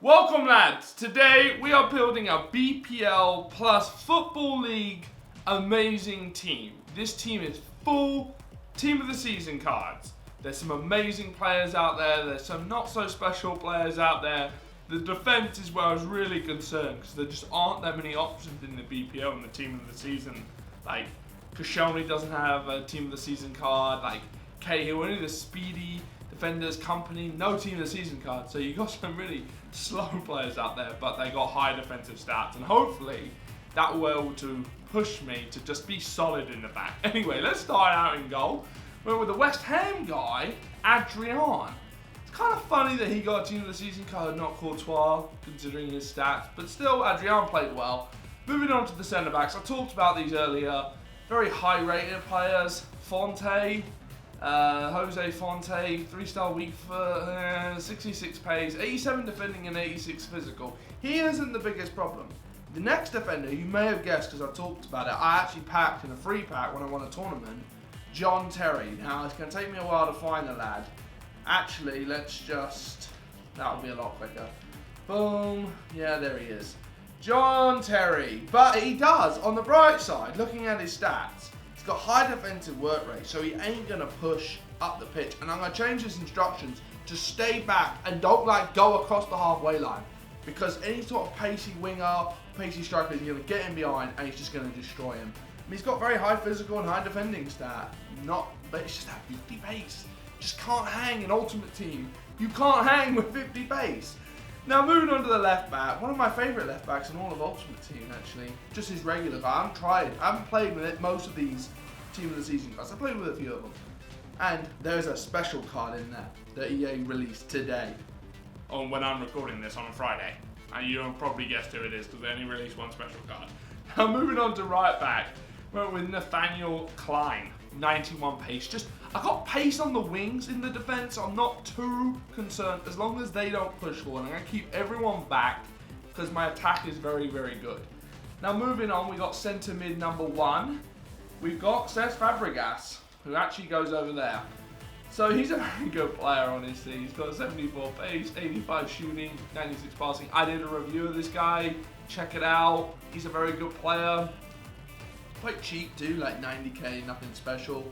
Welcome lads, today we are building a BPL plus Football League amazing team. This team is full team of the season cards. There's some amazing players out there, there's some not so special players out there. The defence is where I was really concerned because there just aren't that many options in the BPL in the team of the season. Like, Koscielny doesn't have a team of the season card, like Cahill, only the speedy defenders, company, no team of the season card. So you got some really slow players out there, but they got high defensive stats, and hopefully that will be able to push me to just be solid in the back. Anyway, let's start out in goal. We're with the West Ham guy, Adrian. It's kind of funny that he got a team of the season card, not Courtois, considering his stats, but still, Adrian played well. Moving on to the centre backs, I talked about these earlier. Very high rated players. Fonte, Jose Fonte, 3-star weak foot, 66 pace, 87 defending and 86 physical. He isn't the biggest problem. The next defender, you may have guessed because I talked about it, I actually packed in a free pack when I won a tournament, John Terry. Now it's going to take me a while to find the lad. Actually, that'll be a lot quicker. Boom, yeah, there he is. John Terry, but he does, on the bright side, looking at his stats, he's got high defensive work rate, so he ain't going to push up the pitch. And I'm going to change his instructions to stay back and don't go across the halfway line. Because any sort of pacey winger, pacey striker is going to get him behind and he's just going to destroy him. And he's got very high physical and high defending stat. But it's just that 50 pace. Just can't hang in Ultimate Team. You can't hang with 50 pace. Now moving on to the left back, one of my favourite left backs in all of Ultimate Team actually, just his regular, but I haven't played with it, most of these Team of the Season cards. I played with a few of them. And there's a special card in there that EA released today. When I'm recording this on a Friday. And you'll probably guess who it is because they only released one special card. Now moving on to right back, we're with Nathaniel Klein, 91 pace. I got pace on the wings in the defence, so I'm not too concerned as long as they don't push forward. I'm going to keep everyone back because my attack is very, very good. Now moving on, we got centre mid number 1. We've got Cesc Fabregas, who actually goes over there. So he's a very good player, honestly. He's got 74 pace, 85 shooting, 96 passing. I did a review of this guy. Check it out. He's a very good player. Quite cheap too, like 90k, nothing special.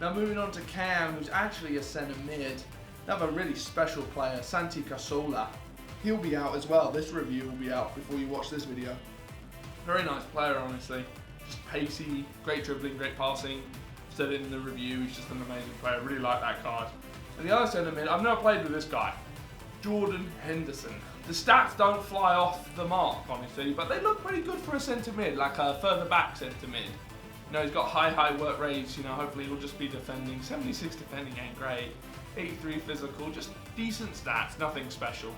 Now moving on to Cam, who's actually a centre mid. Another really special player, Santi Cazorla. He'll be out as well. This review will be out before you watch this video. Very nice player, honestly. Just pacey, great dribbling, great passing. Said it in the review, he's just an amazing player. I really like that card. And the other centre mid, I've never played with this guy, Jordan Henderson. The stats don't fly off the mark, honestly, but they look pretty good for a centre mid, like a further back centre mid. You know, he's got high work rates, you know, hopefully he'll just be defending. 76 defending ain't great. 83 physical, just decent stats, nothing special.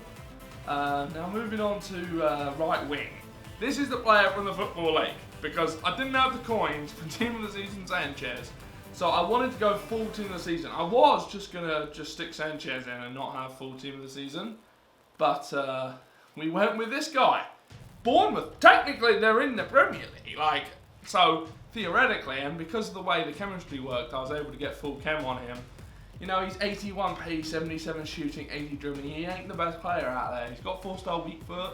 Now moving on to right wing. This is the player from the Football League, because I didn't have the coins for Team of the Season Sanchez, so I wanted to go full Team of the Season. I was just going to stick Sanchez in and not have full Team of the Season, but we went with this guy. Bournemouth, technically they're in the Premier League, so theoretically, and because of the way the chemistry worked, I was able to get full chem on him. You know, he's 81 pace, 77 shooting, 80 dribbling. He ain't the best player out there. He's got 4-star weak foot.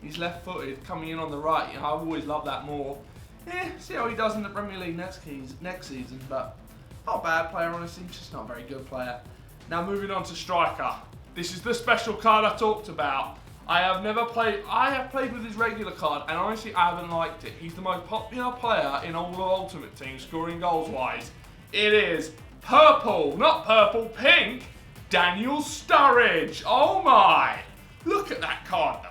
He's left-footed, coming in on the right. You know, I've always loved that more. See how he does in the Premier League next season, but not a bad player, honestly. Just not a very good player. Now moving on to striker. This is the special card I talked about. I have played with his regular card, and honestly, I haven't liked it. He's the most popular player in all of Ultimate Team, scoring goals-wise. It is pink, Daniel Sturridge. Oh my! Look at that card.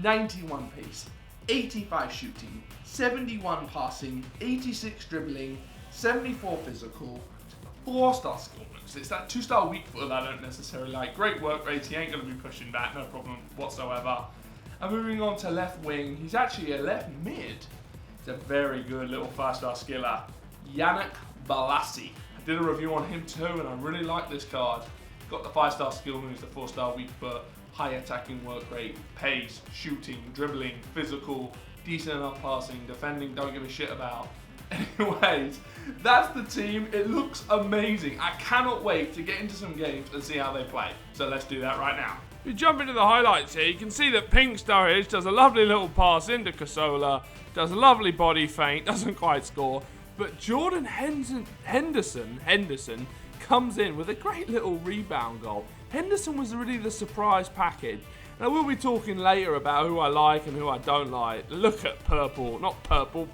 91 pace, 85 shooting, 71 passing, 86 dribbling, 74 physical, 4-star skill moves. It's that 2-star weak foot I don't necessarily like. Great work rate, he ain't going to be pushing that, no problem whatsoever. And moving on to left wing, he's actually a left mid. He's a very good little 5-star skiller, Yannick Bolasie. I did a review on him too, and I really like this card. Got the 5-star skill moves, the 4-star weak foot, high attacking work rate, pace, shooting, dribbling, physical, decent enough passing, defending, don't give a shit about. Anyways, that's the team. It looks amazing. I cannot wait to get into some games and see how they play. So let's do that right now. If you jump into the highlights here, you can see that Pink Sturridge does a lovely little pass into Cazorla, does a lovely body feint, doesn't quite score, but Jordan Henderson comes in with a great little rebound goal. Henderson was really the surprise package. Now, we'll be talking later about who I like and who I don't like. Look at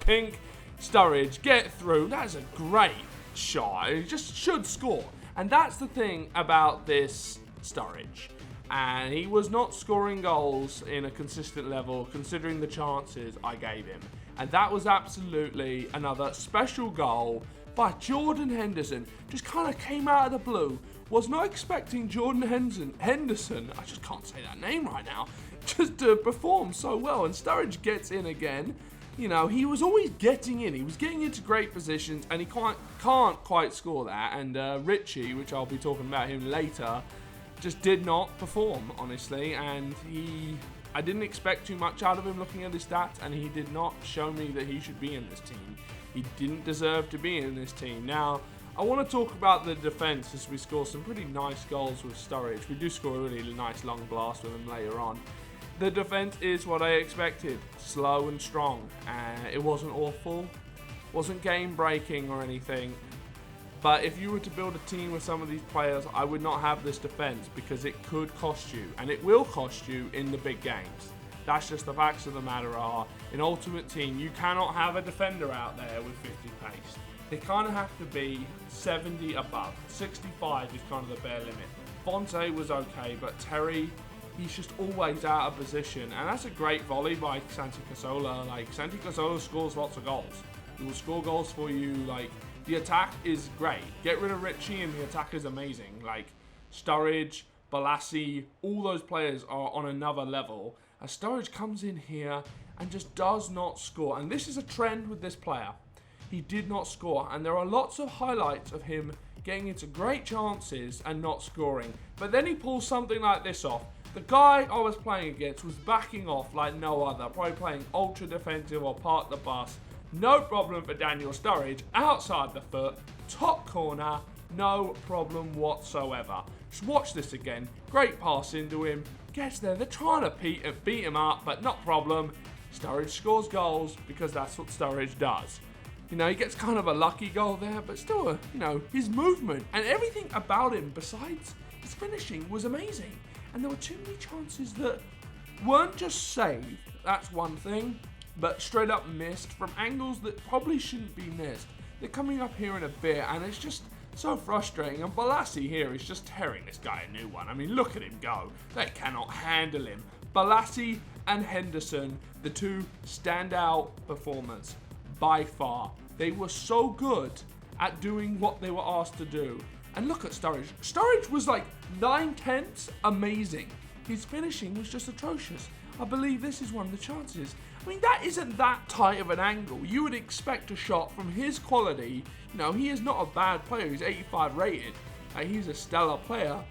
Pink Sturridge get through. That's a great shot. He just should score. And that's the thing about this Sturridge. And he was not scoring goals in a consistent level considering the chances I gave him. And that was absolutely another special goal by Jordan Henderson. Just kind of came out of the blue. Was not expecting Jordan Henderson, I just can't say that name right now, just to perform so well. And Sturridge gets in again. You know, he was always getting in. He was getting into great positions, and he can't quite score that. And Richie, which I'll be talking about him later, just did not perform, honestly. And I didn't expect too much out of him looking at his stats, and he did not show me that he should be in this team. He didn't deserve to be in this team. Now, I want to talk about the defence as we score some pretty nice goals with Sturridge. We do score a really nice long blast with him later on. The defence is what I expected, slow and strong. It wasn't awful, wasn't game-breaking or anything. But if you were to build a team with some of these players, I would not have this defence because it could cost you, and it will cost you in the big games. That's just the facts of the matter are. In Ultimate Team, you cannot have a defender out there with 50 pace. They kind of have to be 70 above. 65 is kind of the bare limit. Fonte was okay, but Terry, he's just always out of position. And that's a great volley by Santi Cazorla. Like, Santi Cazorla scores lots of goals. He will score goals for you. Like, the attack is great. Get rid of Richie and the attack is amazing. Like, Sturridge, Balassi, all those players are on another level. As Sturridge comes in here and just does not score. And this is a trend with this player. He did not score, and there are lots of highlights of him getting into great chances and not scoring. But then he pulls something like this off. The guy I was playing against was backing off like no other, probably playing ultra defensive or park the bus. No problem for Daniel Sturridge, outside the foot, top corner, no problem whatsoever. Just watch this again. Great pass into him, gets there. They're trying to beat him up, but not problem. Sturridge scores goals because that's what Sturridge does. You know, he gets kind of a lucky goal there, but still, you know, his movement and everything about him besides his finishing was amazing. And there were too many chances that weren't just saved, that's one thing, but straight up missed from angles that probably shouldn't be missed. They're coming up here in a bit, and it's just so frustrating. And Balassi here is just tearing this guy a new one. I mean, look at him go. They cannot handle him. Balassi and Henderson, the two standout performers. By far. They were so good at doing what they were asked to do. And look at Sturridge. Sturridge was like 9/10 amazing. His finishing was just atrocious. I believe this is one of the chances. I mean, that isn't that tight of an angle. You would expect a shot from his quality. You know, he is not a bad player. He's 85 rated. He's a stellar player.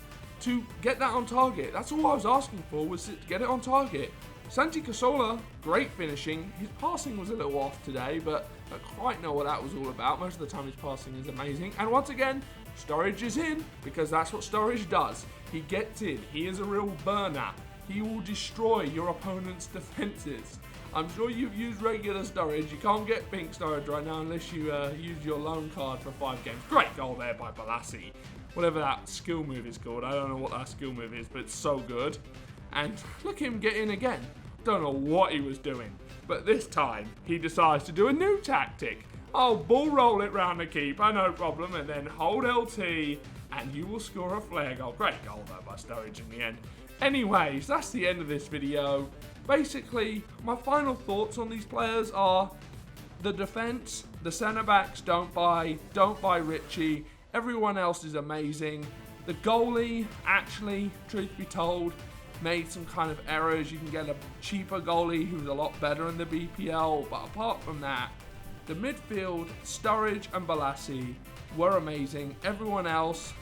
To get that on target. That's all I was asking for, was to get it on target. Santi Cazorla, great finishing. His passing was a little off today, but I don't quite know what that was all about. Most of the time his passing is amazing. And once again, Sturridge is in, because that's what Sturridge does. He gets in. He is a real burner. He will destroy your opponent's defenses. I'm sure you've used regular Sturridge. You can't get Pink Sturridge right now unless you use your loan card for 5 games. Great goal there by Balassi. Whatever that skill move is called. I don't know what that skill move is, but it's so good. And look at him get in again. Don't know what he was doing. But this time, he decides to do a new tactic. Oh, ball roll it round the keeper, no problem. And then hold LT, and you will score a flare goal. Great goal though by Sturridge in the end. Anyways, that's the end of this video. Basically, my final thoughts on these players are the defense, the centre-backs don't buy Richie. Everyone else is amazing. The goalie, actually, truth be told, made some kind of errors. You can get a cheaper goalie who's a lot better in the BPL, but apart from that, the midfield, Sturridge and Balassi were amazing. Everyone else,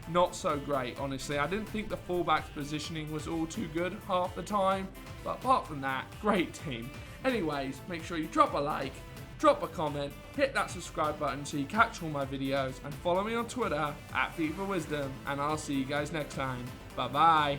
not so great, honestly. I didn't think the fullback's positioning was all too good half the time, but apart from that, great team. Anyways, make sure you drop a like, drop a comment, hit that subscribe button so you catch all my videos, and follow me on Twitter @FIFA Wisdom, and I'll see you guys next time. Bye bye.